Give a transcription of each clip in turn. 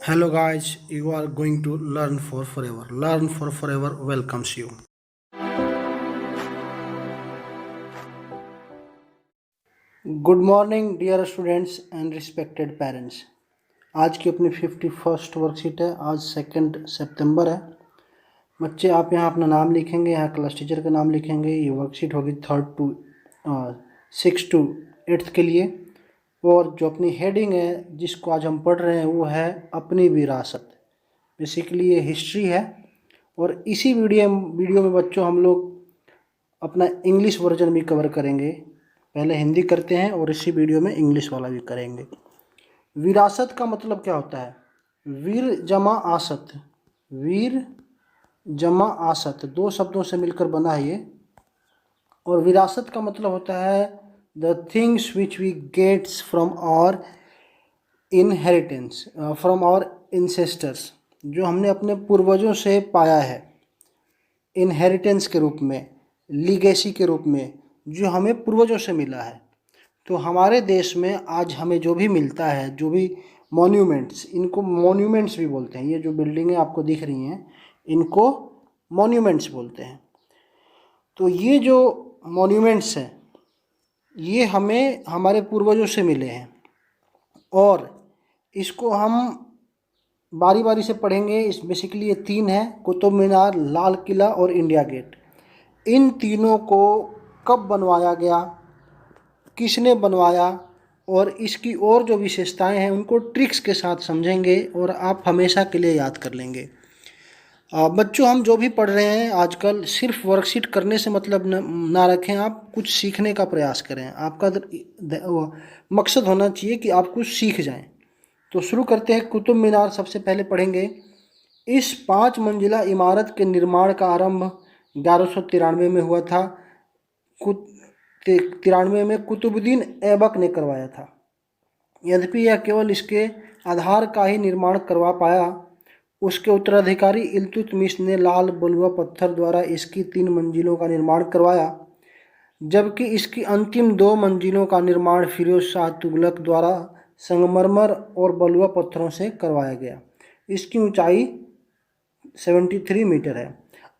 Hello guys, you are going to learn for forever. Learn for forever welcomes you. Good morning dear students and respected parents. आज की अपनी 51st worksheet है। आज 2 सितंबर है। बच्चे आप यहाँ अपना नाम लिखेंगे, यहाँ क्लास टीचर का नाम लिखेंगे। ये वर्कशीट होगी 6 to 8 के लिए। और जो अपनी हेडिंग है जिसको आज हम पढ़ रहे हैं वो है अपनी विरासत। बेसिकली ये हिस्ट्री है। और इसी वीडियो में बच्चों हम लोग अपना इंग्लिश वर्जन भी कवर करेंगे। पहले हिंदी करते हैं और इसी वीडियो में इंग्लिश वाला भी करेंगे। विरासत का मतलब क्या होता है? वीर जमा आसत। वीर जमा आसत दो शब्दों से मिलकर बना है ये। और विरासत का मतलब होता है the things which we gets from our inheritance, from our ancestors, जो हमने अपने पूर्वजों से पाया है इनहेरिटेंस के रूप में, लीगेसी के रूप में, जो हमें पूर्वजों से मिला है। तो हमारे देश में आज हमें जो भी मिलता है, जो भी मॉन्यूमेंट्स, इनको मॉन्यूमेंट्स भी बोलते हैं। ये जो बिल्डिंगें आपको दिख रही हैं इनको मॉन्यूमेंट्स बोलते हैं। तो ये जो मॉन्यूमेंट्स हैं ये हमें हमारे पूर्वजों से मिले हैं और इसको हम बारी बारी से पढ़ेंगे। इस बेसिकली ये 3 है, कुतुब मीनार, लाल किला और इंडिया गेट। इन तीनों को कब बनवाया गया, किसने बनवाया और इसकी और जो विशेषताएं हैं उनको ट्रिक्स के साथ समझेंगे और आप हमेशा के लिए याद कर लेंगे। बच्चों हम जो भी पढ़ रहे हैं आजकल सिर्फ वर्कशीट करने से मतलब ना रखें, आप कुछ सीखने का प्रयास करें। आपका मकसद होना चाहिए कि आप कुछ सीख जाएं। तो शुरू करते हैं। कुतुब मीनार सबसे पहले पढ़ेंगे। इस 5 मंजिला इमारत के निर्माण का आरंभ 1193 में हुआ था। 93 में कुतुबुद्दीन ऐबक ने करवाया था। यद्यपि यह केवल इसके आधार का ही निर्माण करवा पाया। उसके उत्तराधिकारी इल्तुतमिश ने लाल बलुआ पत्थर द्वारा इसकी 3 मंजिलों का निर्माण करवाया, जबकि इसकी अंतिम 2 मंजिलों का निर्माण फिरोज शाह तुगलक द्वारा संगमरमर और बलुआ पत्थरों से करवाया गया। इसकी ऊंचाई 73 मीटर है।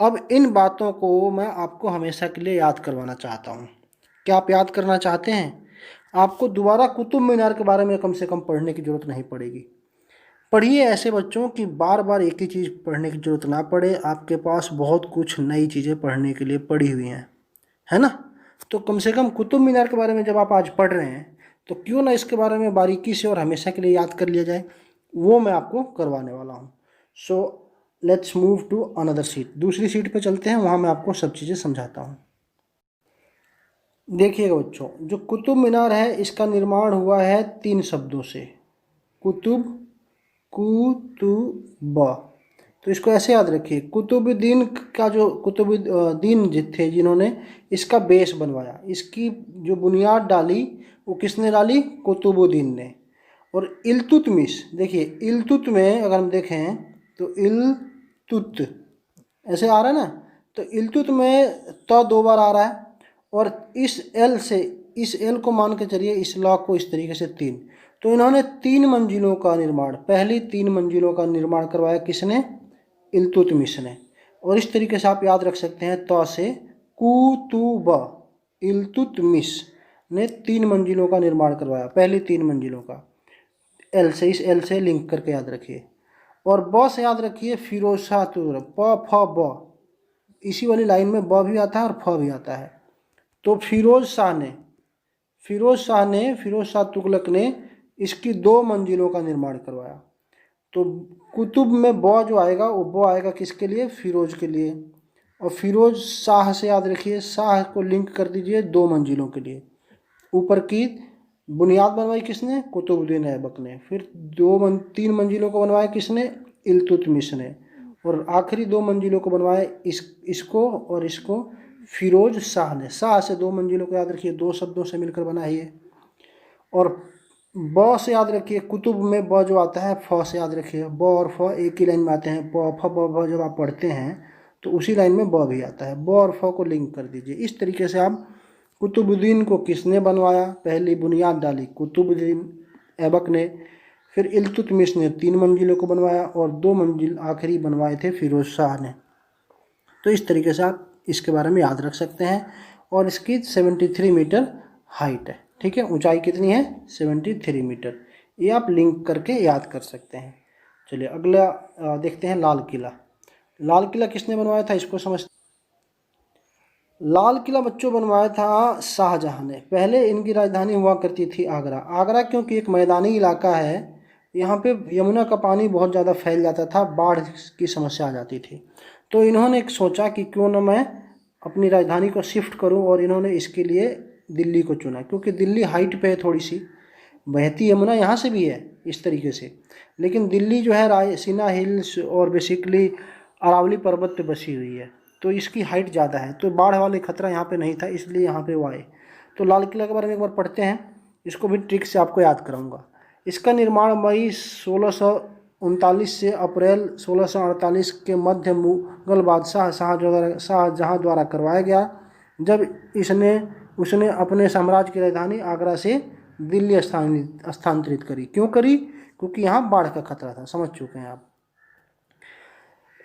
अब इन बातों को मैं आपको हमेशा के लिए याद करवाना चाहता हूँ। क्या आप याद करना चाहते हैं? आपको दोबारा कुतुब मीनार के बारे में कम से कम पढ़ने की ज़रूरत नहीं पड़ेगी। पढ़िए ऐसे बच्चों कि बार बार एक ही चीज़ पढ़ने की ज़रूरत ना पड़े। आपके पास बहुत कुछ नई चीज़ें पढ़ने के लिए पड़ी हुई हैं, है ना? तो कम से कम कुतुब मीनार के बारे में जब आप आज पढ़ रहे हैं तो क्यों ना इसके बारे में बारीकी से और हमेशा के लिए याद कर लिया जाए। वो मैं आपको करवाने वाला हूँ। So let's move to another seat. दूसरी सीट पे चलते हैं, वहाँ मैं आपको सब चीज़ें समझाता हूँ। देखिएगा बच्चों, जो कुतुब मीनार है इसका निर्माण हुआ है 3 शब्दों से। कुतुब, कुतुब। तो इसको ऐसे याद रखिए। कुतुबुद्दीन का जो कुतुबुद्दीन थे जिन्होंने इसका बेस बनवाया, इसकी जो बुनियाद डाली वो किसने डाली? कुतुबुद्दीन ने। और इल्तुतमिश, देखिए इल्तुत में अगर हम देखें तो इल्तुत ऐसे आ रहा है ना, तो इल्तुत में तो 2 बार आ रहा है। और इस एल से, इस एल को मान के चलिए, इस लॉक को इस तरीके से 3। तो इन्होंने 3 मंजिलों का निर्माण, पहली 3 मंजिलों का निर्माण करवाया किसने? इल्तुतमिश ने। और इस तरीके से आप याद रख सकते हैं तो से कुतुब। इल्तुतमिश ने 3 मंजिलों का निर्माण करवाया, पहली 3 मंजिलों का। एल से, इस एल से लिंक करके याद रखिए। और ब से याद रखिए फिरोज शाह तुगलक। प फ ब, इसी वाली लाइन में ब भी आता है और फ भी आता है। तो फिरोज शाह तुगलक ने इसकी 2 मंजिलों का निर्माण करवाया। तो कुतुब में ब जो आएगा वो ब आएगा किसके लिए? फिरोज के लिए। और फिरोज शाह से याद रखिए, शाह को लिंक कर दीजिए 2 मंजिलों के लिए। ऊपर की बुनियाद बनवाई किसने? कुतुबुद्दीन ऐबक ने। फिर 3 मंजिलों को बनवाया किसने? इल्तुतमिश ने। और आखिरी 2 मंजिलों को बनवाया इसको और इसको फिरोज शाह ने। शाह से 2 मंजिलों को याद रखिए, 2 शब्दों से मिलकर बना है ये। और ब से याद रखिए, कुतुब में ब जो आता है, फ से याद रखिए। ब और फ एक ही लाइन में आते हैं। प फ ब भ जब आप पढ़ते हैं तो उसी लाइन में ब भी आता है। ब और फ को लिंक कर दीजिए। इस तरीके से आप कुतुबुद्दीन को किसने बनवाया? पहली बुनियाद डाली कुतुबुद्दीन ऐबक ने। फिर इल्तुतमिश ने 3 मंजिलों को बनवाया और 2 मंजिल आखिरी बनवाए थे फिरोज शाह ने। तो इस तरीके से आप इसके बारे में याद रख सकते हैं। और इसकी 73 मीटर हाइट है, ठीक है। ऊंचाई कितनी है? 73 मीटर। ये आप लिंक करके याद कर सकते हैं। चलिए अगला देखते हैं लाल किला। लाल किला किसने बनवाया था इसको समझते। लाल किला बच्चों बनवाया था शाहजहां ने। पहले इनकी राजधानी हुआ करती थी आगरा। आगरा क्योंकि एक मैदानी इलाका है, यहाँ पे यमुना का पानी बहुत ज़्यादा फैल जाता था, बाढ़ की समस्या आ जाती थी। तो इन्होंने एक सोचा कि क्यों ना मैं अपनी राजधानी को शिफ्ट करूं, और इन्होंने इसके लिए दिल्ली को चुना, क्योंकि दिल्ली हाइट पे है थोड़ी सी, बहती यमुना यहाँ से भी है इस तरीके से, लेकिन दिल्ली जो है रायसीना हिल्स और बेसिकली अरावली पर्वत पे बसी हुई है, तो इसकी हाइट ज़्यादा है, तो बाढ़ वाले खतरा यहाँ पे नहीं था, इसलिए यहाँ पे वो आए। तो लाल किला के बारे में एक बार पढ़ते हैं, इसको भी ट्रिक से आपको याद कराऊंगा। इसका निर्माण मई 1639 से अप्रैल 1648 के मध्य मुगल बादशाह शाहजहां द्वारा करवाया गया, जब उसने अपने साम्राज्य की राजधानी आगरा से दिल्ली स्थानांतरित करी। क्यों करी? क्योंकि यहाँ बाढ़ का खतरा था, समझ चुके हैं आप।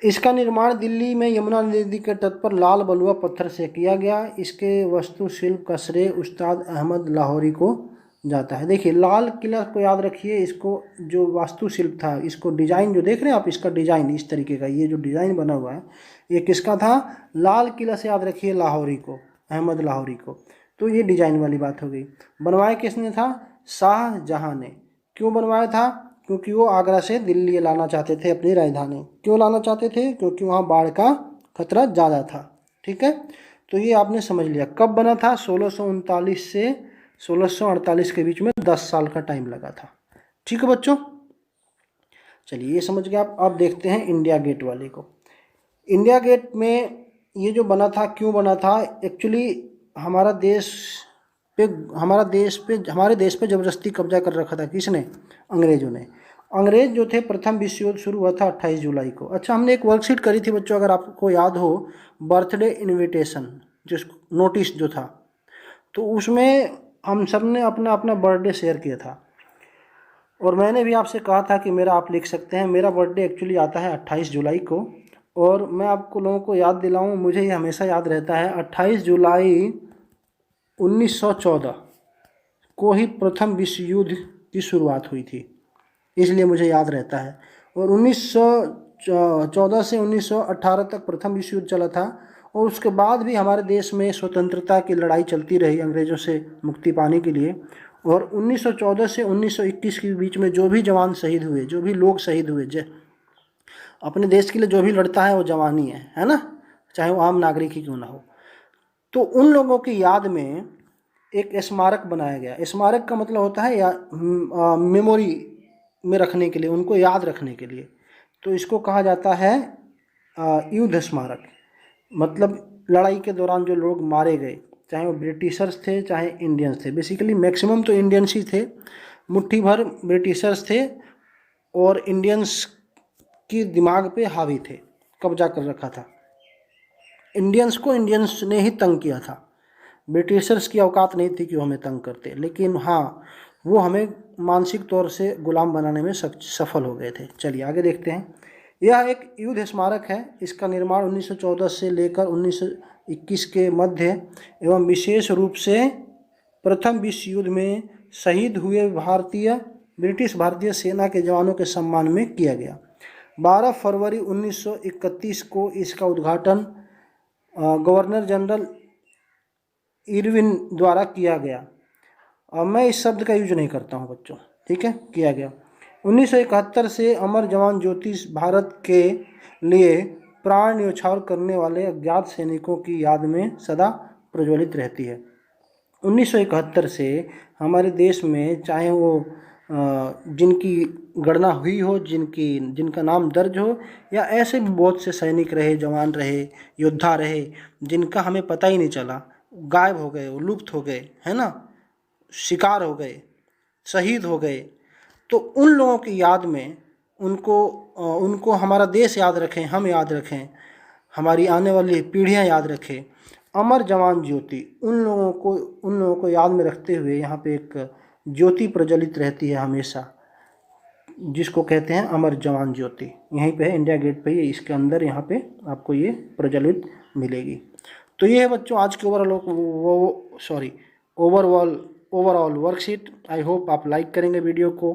इसका निर्माण दिल्ली में यमुना नदी के तट पर लाल बलुआ पत्थर से किया गया। इसके वास्तुशिल्प का श्रेय उस्ताद अहमद लाहौरी को जाता है। देखिए लाल किला को याद रखिए, इसको जो वास्तुशिल्प था, इसको डिजाइन जो देख रहे हैं आप, इसका डिजाइन इस तरीके का, ये जो डिजाइन बना हुआ है ये किसका था? लाल किला से याद रखिए लाहौरी को, अहमद लाहौरी को। तो ये डिजाइन वाली बात हो गई। बनवाया किसने था? शाहजहां ने। क्यों बनवाया था? क्योंकि वो आगरा से दिल्ली लाना चाहते थे अपनी राजधानी। क्यों लाना चाहते थे? क्योंकि वहाँ बाढ़ का खतरा ज़्यादा था, ठीक है। तो ये आपने समझ लिया। कब बना था? 1639 से 1648 के बीच में 10 साल का टाइम लगा था, ठीक है बच्चों। चलिए ये समझ गए आप। अब देखते हैं इंडिया गेट वाले को। इंडिया गेट में ये जो बना था, क्यों बना था? एक्चुअली हमारे देश पे ज़बरदस्ती कब्जा कर रखा था। किसने? अंग्रेज़ों ने। अंग्रेज़ जो थे, प्रथम विश्व युद्ध शुरू हुआ था 28 जुलाई को। अच्छा, हमने एक वर्कशीट करी थी बच्चों, अगर आपको याद हो, बर्थडे इनविटेशन, जिस नोटिस जो था, तो उसमें हम सब ने अपना अपना बर्थडे शेयर किया था, और मैंने भी आपसे कहा था कि मेरा आप लिख सकते हैं। मेरा बर्थडे एक्चुअली आता है 28 जुलाई को, और मैं आपको लोगों को याद दिलाऊं, मुझे ये हमेशा याद रहता है, 28 जुलाई 1914 को ही प्रथम विश्व युद्ध की शुरुआत हुई थी, इसलिए मुझे याद रहता है। और 1914 से 1918 तक प्रथम विश्व युद्ध चला था, और उसके बाद भी हमारे देश में स्वतंत्रता की लड़ाई चलती रही अंग्रेज़ों से मुक्ति पाने के लिए। और 1914 से 1921 के बीच में जो भी जवान शहीद हुए, जो भी लोग शहीद हुए, अपने देश के लिए जो भी लड़ता है वो जवान ही है ना, चाहे वो आम नागरिक ही क्यों ना हो। तो उन लोगों की याद में एक स्मारक बनाया गया। स्मारक का मतलब होता है मेमोरी में रखने के लिए, उनको याद रखने के लिए। तो इसको कहा जाता है युद्ध स्मारक। मतलब लड़ाई के दौरान जो लोग मारे गए, चाहे वो ब्रिटिशर्स थे चाहे इंडियंस थे, बेसिकली मैक्सिमम तो इंडियंस ही थे, मुट्ठी भर ब्रिटिशर्स थे, और इंडियंस की दिमाग पे हावी थे, कब्जा कर रखा था। इंडियंस को इंडियंस ने ही तंग किया था, ब्रिटिशर्स की औकात नहीं थी कि वो हमें तंग करते, लेकिन हाँ वो हमें मानसिक तौर से गुलाम बनाने में सफल हो गए थे। चलिए आगे देखते हैं। यह एक युद्ध स्मारक है। इसका निर्माण 1914 से लेकर 1921 के मध्य एवं विशेष रूप से प्रथम विश्व युद्ध में शहीद हुए ब्रिटिश भारतीय सेना के जवानों के सम्मान में किया गया। 12 फरवरी 1931 को इसका उद्घाटन गवर्नर जनरल इरविन द्वारा किया गया। मैं इस शब्द का यूज नहीं करता हूं बच्चों, ठीक है, किया गया। 1971 से अमर जवान ज्योति भारत के लिए प्राण न्यौछावर करने वाले अज्ञात सैनिकों की याद में सदा प्रज्वलित रहती है। 1971 से हमारे देश में, चाहे वो जिनकी गणना हुई हो, जिनका नाम दर्ज हो, या ऐसे भी बहुत से सैनिक रहे, जवान रहे, योद्धा रहे, जिनका हमें पता ही नहीं चला, गायब हो गए, वो लुप्त हो गए, है ना, शिकार हो गए, शहीद हो गए। तो उन लोगों की याद में उनको हमारा देश याद रखें, हम याद रखें, हमारी आने वाली पीढ़ियां याद रखें। अमर जवान ज्योति, उन लोगों को याद में रखते हुए यहाँ पे एक ज्योति प्रज्वलित रहती है हमेशा। जिसको कहते हैं अमर जवान ज्योति, यहीं पे है, इंडिया गेट पे ही, इसके अंदर यहाँ पे आपको ये प्रज्वलित मिलेगी। तो ये है बच्चों आज के ओवरऑल वर्कशीट। आई होप आप लाइक करेंगे वीडियो को,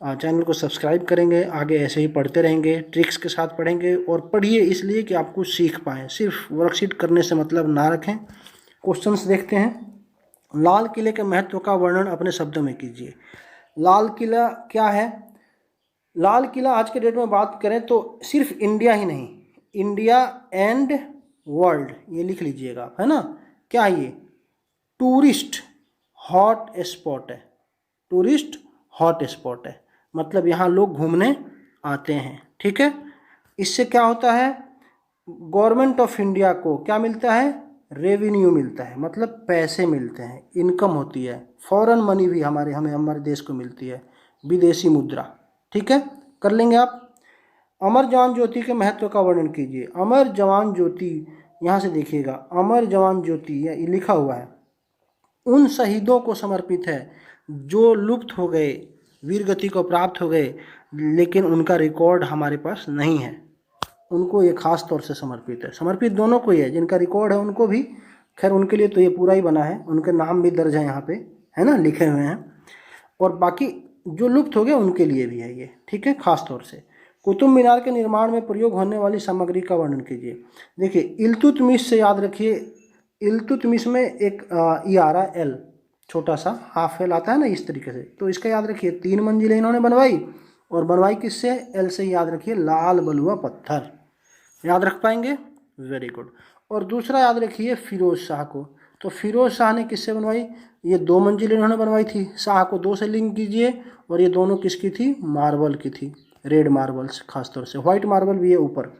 चैनल को सब्सक्राइब करेंगे, आगे ऐसे ही पढ़ते रहेंगे, ट्रिक्स के साथ पढ़ेंगे। और पढ़िए इसलिए कि आप कुछ सीख पाएँ, सिर्फ वर्कशीट करने से मतलब ना रखें। क्वेश्चंस देखते हैं। लाल किले के महत्व का वर्णन अपने शब्दों में कीजिए। लाल किला क्या है? लाल किला आज के डेट में बात करें तो सिर्फ इंडिया ही नहीं, इंडिया एंड वर्ल्ड, ये लिख लीजिएगा, है ना। क्या है ये? टूरिस्ट हॉट स्पॉट है, टूरिस्ट हॉट स्पॉट है, मतलब यहाँ लोग घूमने आते हैं, ठीक है। इससे क्या होता है? गवर्नमेंट ऑफ इंडिया को क्या मिलता है? रेवेन्यू मिलता है, मतलब पैसे मिलते हैं, इनकम होती है। फॉरेन मनी भी हमारे देश को मिलती है, विदेशी मुद्रा, ठीक है। कर लेंगे आप। अमर जवान ज्योति के महत्व का वर्णन कीजिए। अमर जवान ज्योति, यहाँ से देखिएगा, अमर जवान ज्योति ये लिखा हुआ है, उन शहीदों को समर्पित है जो लुप्त हो गए, वीर गति को प्राप्त हो गए, लेकिन उनका रिकॉर्ड हमारे पास नहीं है। उनको ये खास तौर से समर्पित है। समर्पित दोनों को ही है, जिनका रिकॉर्ड है उनको भी, खैर उनके लिए तो ये पूरा ही बना है, उनके नाम भी दर्ज है यहाँ पे, है ना, लिखे हुए हैं। और बाकी जो लुप्त हो गए उनके लिए भी है ये, ठीक है, खास तौर से। कुतुब मीनार के निर्माण में प्रयोग होने वाली सामग्री का वर्णन कीजिए। देखिए इल्तुतमिश से याद रखिए, इल्तुतमिश में एक ई आ रहा है एल, छोटा सा हाफ एल आता है ना, इस तरीके से, तो इसका याद रखिए 3 मंजिलें इन्होंने बनवाई, और बनवाई किससे? एल से, याद रखिए लाल बलुआ पत्थर, याद रख पाएंगे, वेरी गुड। और दूसरा याद रखिए फिरोज शाह को, तो फिरोज शाह ने किससे बनवाई? ये 2 मंजिल इन्होंने बनवाई थी, शाह को 2 से लिंक कीजिए, और ये दोनों किसकी थी? मार्बल की थी, रेड मार्बल्स, खासतौर से व्हाइट मार्बल भी है ऊपर,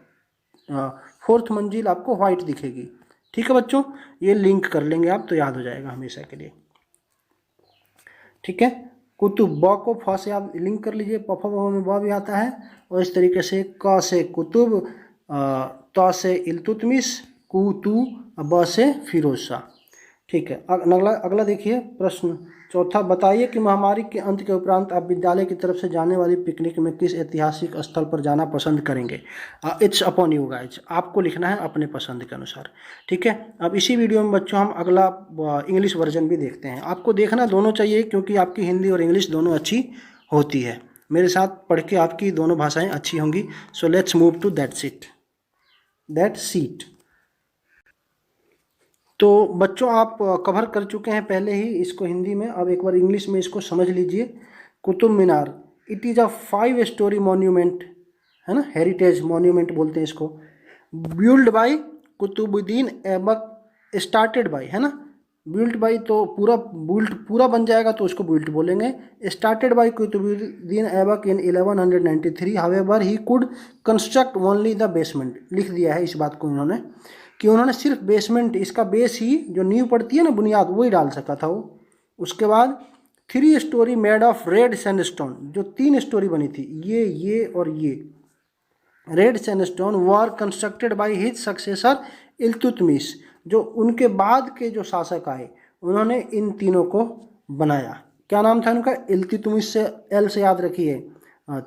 4th मंजिल आपको व्हाइट दिखेगी, ठीक है बच्चों। ये लिंक कर लेंगे आप तो याद हो जाएगा हमेशा के लिए, ठीक है। कुतुब, ब को फ से आप लिंक कर लीजिए, प फ ब में ब भी आता है, और इस तरीके से क से कुतुब, त से इल्तुतमिश, कु तु, ब से फिरोज शाह, ठीक है। अगला देखिए प्रश्न चौथा, बताइए कि महामारी के अंत के उपरांत आप विद्यालय की तरफ से जाने वाली पिकनिक में किस ऐतिहासिक स्थल पर जाना पसंद करेंगे। इट्स अपॉन यू गाइज, आपको लिखना है अपने पसंद के अनुसार, ठीक है। अब इसी वीडियो में बच्चों हम अगला इंग्लिश वर्जन भी देखते हैं। आपको देखना दोनों चाहिए, क्योंकि आपकी हिंदी और इंग्लिश दोनों अच्छी होती है, मेरे साथ पढ़ के आपकी दोनों भाषाएँ अच्छी होंगी। So let's move to that seat. तो बच्चों आप कवर कर चुके हैं पहले ही इसको हिंदी में, अब एक बार इंग्लिश में इसको समझ लीजिए। Qutub Minar, it is a 5 story monument, है ना, हेरिटेज मॉन्यूमेंट बोलते हैं इसको। Build by Qutubuddin Aibak, started by, है ना, बिल्ट बाय तो पूरा बन जाएगा तो उसको बिल्ट बोलेंगे। Started by Qutubuddin Aibak in 1193, however he could construct only the basement, लिख दिया है इस बात को इन्होंने, कि उन्होंने सिर्फ बेसमेंट, इसका बेस ही जो नींव पड़ती है ना, बुनियाद, वही डाल सका था वो। उसके बाद 3 story made of red sandstone, जो 3 स्टोरी बनी थी, ये और ये red sandstone were constructed by his successor Iltutmish, जो उनके बाद के जो शासक आए उन्होंने इन तीनों को बनाया। क्या नाम था उनका? इल्तुतमिश से, एल से याद रखिए,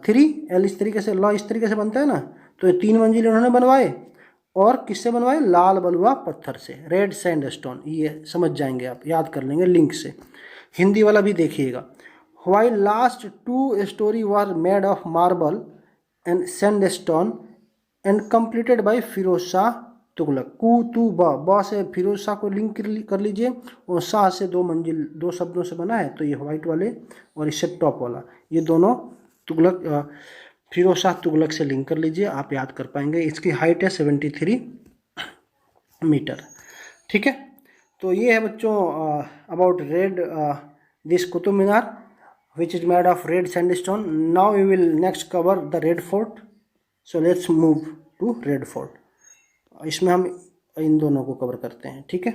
3 एल इस तरीके से, लॉ इस तरीके से बनता है ना, तो ये 3 मंजिल उन्होंने बनवाए, और किससे बनवाए? लाल बलुआ पत्थर से, रेड सैंडस्टोन, ये समझ जाएंगे आप, याद कर लेंगे लिंक से। हिंदी वाला भी देखिएगा। While last 2 storey were made of marble and sandstone and completed by Firoz Shah Tughlaq. कु तु ब से फिरोज शाह को लिंक कर लीजिए, और शाह से 2 मंजिल 2 शब्दों से बना है, तो ये व्हाइट वाले और इससे टॉप वाला, ये दोनों तुगलक, फिरोज शाह तुगलक से लिंक कर लीजिए, आप याद कर पाएंगे। इसकी हाइट है 73 मीटर, ठीक है। तो ये है बच्चों about read this Qutub Minar which is made of red sandstone. Now we will next cover the Red Fort. So let's move to Red Fort. इसमें हम इन दोनों को कवर करते हैं, ठीक है।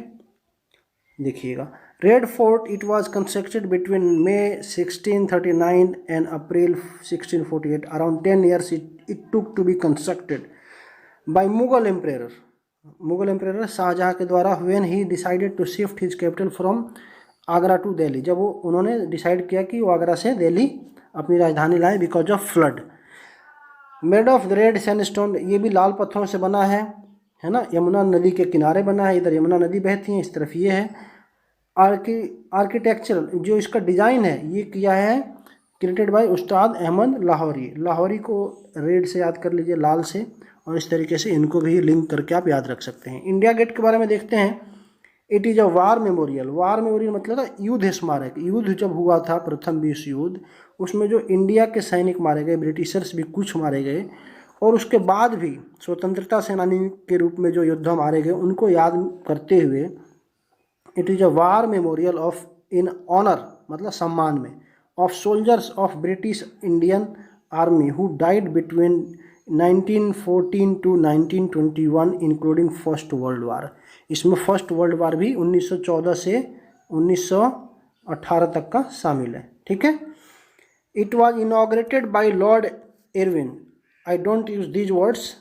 देखिएगा, red fort it was constructed between May 1639 and April 1648. Around 10 years it took to be constructed by Mughal emperor Shahjahan के द्वारा when he decided to shift his capital from Agra to Delhi, जब वो उन्होंने डिसाइड किया कि वो आगरा से दिल्ली अपनी राजधानी लाए because of flood. Made of red sandstone, ये भी लाल पत्थरों से बना है ना, यमुना नदी के किनारे बना है, इधर यमुना नदी बहती है, इस तरफ ये है। आर्किटेक्चर जो इसका डिज़ाइन है ये किया है क्रिएटेड बाय उस्ताद अहमद लाहौरी। लाहौरी को रेड से याद कर लीजिए, लाल से, और इस तरीके से इनको भी लिंक करके आप याद रख सकते हैं। इंडिया गेट के बारे में देखते हैं। It is a war memorial. War memorial मतलब था युद्ध स्मारक। युद्ध जब हुआ था प्रथम विश्व युद्ध, उसमें जो इंडिया के सैनिक मारे गए, ब्रिटिशर्स भी कुछ मारे गए, और उसके बाद भी स्वतंत्रता सेनानी के रूप में जो योद्धा मारे गए उनको याद करते हुए it is a war memorial of in honour मतलब सम्मान में of soldiers of British Indian army who died between 1914 to 1921 including first world war. इसमें फर्स्ट वर्ल्ड वार भी 1914 से 1918 तक का शामिल है। ठीक है। It was inaugurated by Lord Irwin. I don't use these words.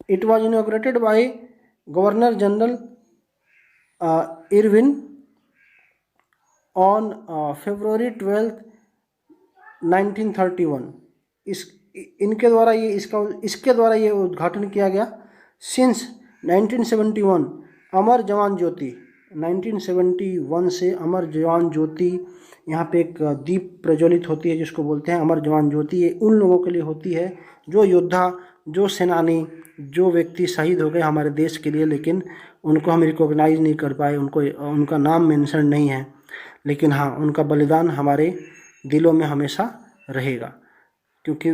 It was inaugurated by governor general Irwin on February 12, 1931। इसके द्वारा ये उद्घाटन किया गया। सिंस 1971 अमर जवान ज्योति, 1971 से अमर जवान ज्योति, यहाँ पे एक दीप प्रज्वलित होती है जिसको बोलते हैं अमर जवान ज्योति। ये उन लोगों के लिए होती है जो योद्धा, जो सेनानी, जो व्यक्ति शहीद हो गए हमारे देश के लिए, लेकिन उनको हम रिकॉग्नाइज नहीं कर पाए, उनका नाम मेंशन नहीं है, लेकिन हाँ उनका बलिदान हमारे दिलों में हमेशा रहेगा, क्योंकि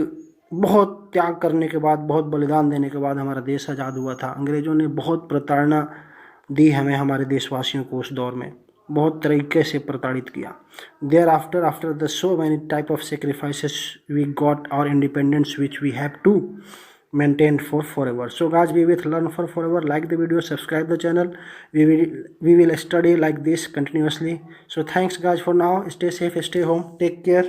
बहुत त्याग करने के बाद, बहुत बलिदान देने के बाद हमारा देश आज़ाद हुआ था। अंग्रेज़ों ने बहुत प्रताड़ना दी हमें, हमारे देशवासियों को उस दौर में बहुत तरीके से प्रताड़ित किया। Thereafter the so many type of sacrifices we got our independence which we have to maintained for forever. So guys, we will learn for forever. Like the video, subscribe the channel. We will study like this continuously. So thanks guys for now. Stay safe, stay home, take care.